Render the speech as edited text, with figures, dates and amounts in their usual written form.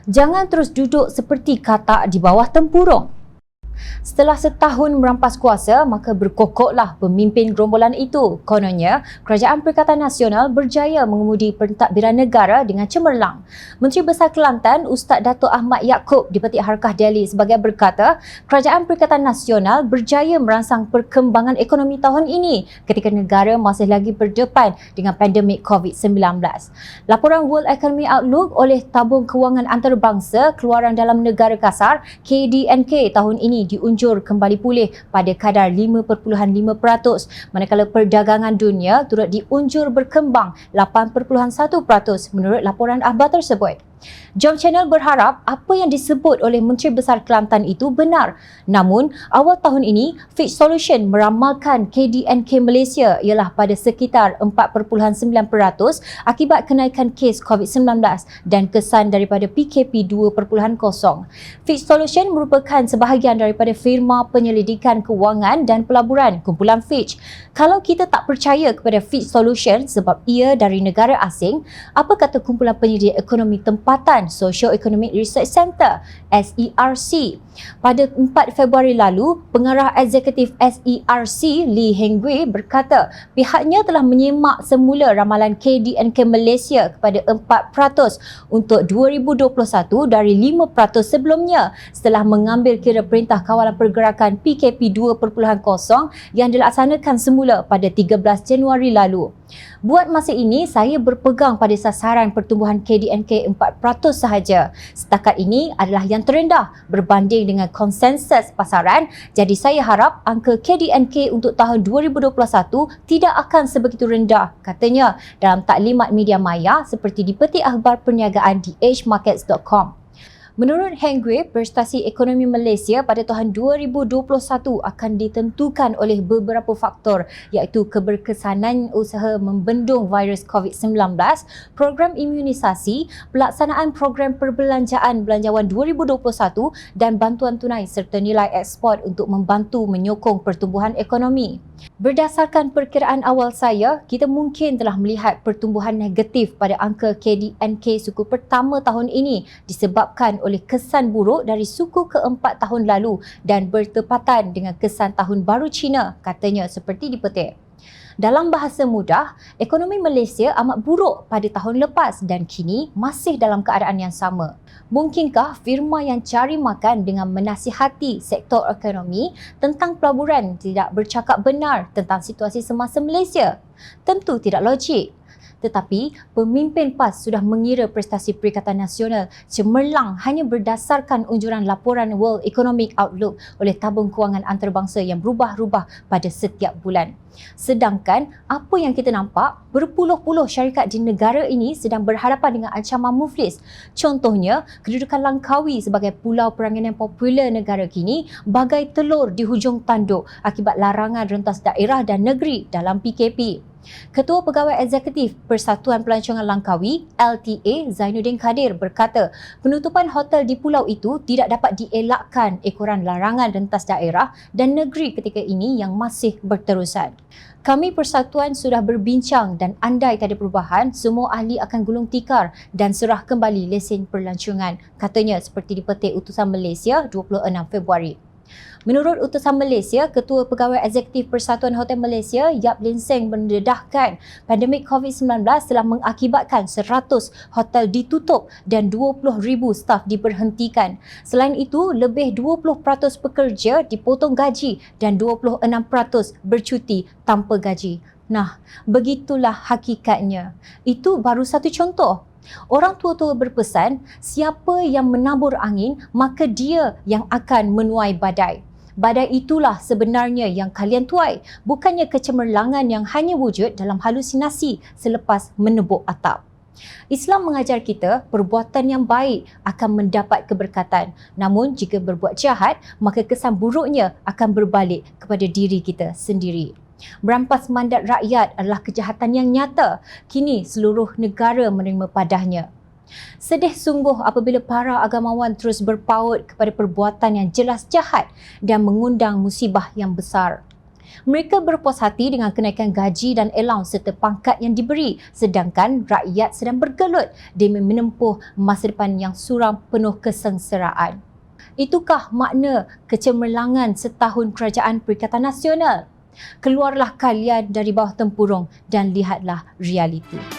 Jangan terus duduk seperti katak di bawah tempurung. Setelah setahun merampas kuasa, maka berkokoklah pemimpin gerombolan itu. Kononnya, Kerajaan Perikatan Nasional berjaya mengemudi pentadbiran negara dengan cemerlang. Menteri Besar Kelantan, Ustaz Dato' Ahmad Yaakob di Petik Harkah Delhi sebagai berkata, Kerajaan Perikatan Nasional berjaya merangsang perkembangan ekonomi tahun ini ketika negara masih lagi berdepan dengan pandemik COVID-19. Laporan World Economic Outlook oleh Tabung Kewangan Antarabangsa Keluaran Dalam Negara Kasar KDNK tahun ini diunjur kembali pulih pada kadar 5.5%, manakala perdagangan dunia turut diunjur berkembang 8.1% menurut laporan akhbar tersebut. Jom Channel berharap apa yang disebut oleh Menteri Besar Kelantan itu benar. Namun, awal tahun ini, Fitch Solution meramalkan KDNK Malaysia ialah pada sekitar 4.9% akibat kenaikan kes COVID-19 dan kesan daripada PKP 2.0. Fitch Solution merupakan sebahagian daripada firma penyelidikan kewangan dan pelaburan kumpulan Fitch. Kalau kita tak percaya kepada Fitch Solution sebab ia dari negara asing, apa kata kumpulan penyedia ekonomi tempatan Socio-Economic Research Centre SERC? Pada 4 Februari lalu, pengarah eksekutif SERC Lee Heng Gui berkata pihaknya telah menyemak semula ramalan KDNK Malaysia kepada 4% untuk 2021 dari 5% sebelumnya setelah mengambil kira perintah kawalan pergerakan PKP 2.0 yang dilaksanakan semula pada 13 Januari lalu. Buat masa ini, saya berpegang pada sasaran pertumbuhan KDNK 4% sahaja. Setakat ini adalah yang terendah berbanding dengan konsensus pasaran. Jadi saya harap angka KDNK untuk tahun 2021 tidak akan sebegitu rendah, katanya dalam taklimat media maya seperti di Petik Akhbar Perniagaan di edgemarkets.com. Menurut Heng Gui, prestasi ekonomi Malaysia pada tahun 2021 akan ditentukan oleh beberapa faktor iaitu keberkesanan usaha membendung virus COVID-19, program imunisasi, pelaksanaan program perbelanjaan belanjawan 2021 dan bantuan tunai serta nilai ekspor untuk membantu menyokong pertumbuhan ekonomi. Berdasarkan perkiraan awal saya, kita mungkin telah melihat pertumbuhan negatif pada angka KDNK suku pertama tahun ini disebabkan oleh kesan buruk dari suku keempat tahun lalu dan bertepatan dengan kesan tahun baru Cina, katanya seperti dipetik. Dalam bahasa mudah, ekonomi Malaysia amat buruk pada tahun lepas dan kini masih dalam keadaan yang sama. Mungkinkah firma yang cari makan dengan menasihati sektor ekonomi tentang pelaburan tidak bercakap benar tentang situasi semasa Malaysia? Tentu tidak logik. Tetapi, pemimpin PAS sudah mengira prestasi Perikatan Nasional cemerlang hanya berdasarkan unjuran laporan World Economic Outlook oleh Tabung Kewangan Antarabangsa yang berubah-ubah pada setiap bulan. Sedangkan, apa yang kita nampak, berpuluh-puluh syarikat di negara ini sedang berhadapan dengan ancaman muflis. Contohnya, kedudukan Langkawi sebagai pulau peranginan popular negara kini bagai telur di hujung tanduk akibat larangan rentas daerah dan negeri dalam PKP. Ketua Pegawai Eksekutif Persatuan Pelancongan Langkawi LTA Zainuddin Kadir berkata penutupan hotel di pulau itu tidak dapat dielakkan ekoran larangan rentas daerah dan negeri ketika ini yang masih berterusan. Kami persatuan sudah berbincang dan andai tiada perubahan, semua ahli akan gulung tikar dan serah kembali lesen pelancongan, katanya seperti dipetik Utusan Malaysia 26 Februari. Menurut Utusan Malaysia, Ketua Pegawai Eksekutif Persatuan Hotel Malaysia, Yap Lin Seng mendedahkan pandemik COVID-19 telah mengakibatkan 100 hotel ditutup dan 20,000 staf diberhentikan. Selain itu, lebih 20% pekerja dipotong gaji dan 26% bercuti tanpa gaji. Nah, begitulah hakikatnya. Itu baru satu contoh. Orang tua-tua berpesan, siapa yang menabur angin, maka dia yang akan menuai badai. Badai itulah sebenarnya yang kalian tuai, bukannya kecemerlangan yang hanya wujud dalam halusinasi selepas menebuk atap. Islam mengajar kita perbuatan yang baik akan mendapat keberkatan. Namun jika berbuat jahat, maka kesan buruknya akan berbalik kepada diri kita sendiri. Merampas mandat rakyat adalah kejahatan yang nyata. Kini seluruh negara menerima padahnya. Sedih sungguh apabila para agamawan terus berpaut kepada perbuatan yang jelas jahat dan mengundang musibah yang besar. Mereka berpuas hati dengan kenaikan gaji dan allowance serta pangkat yang diberi, sedangkan rakyat sedang bergelut demi menempuh masa depan yang suram penuh kesengsaraan. Itukah makna kecemerlangan setahun Kerajaan Perikatan Nasional? Keluarlah kalian dari bawah tempurung dan lihatlah realiti.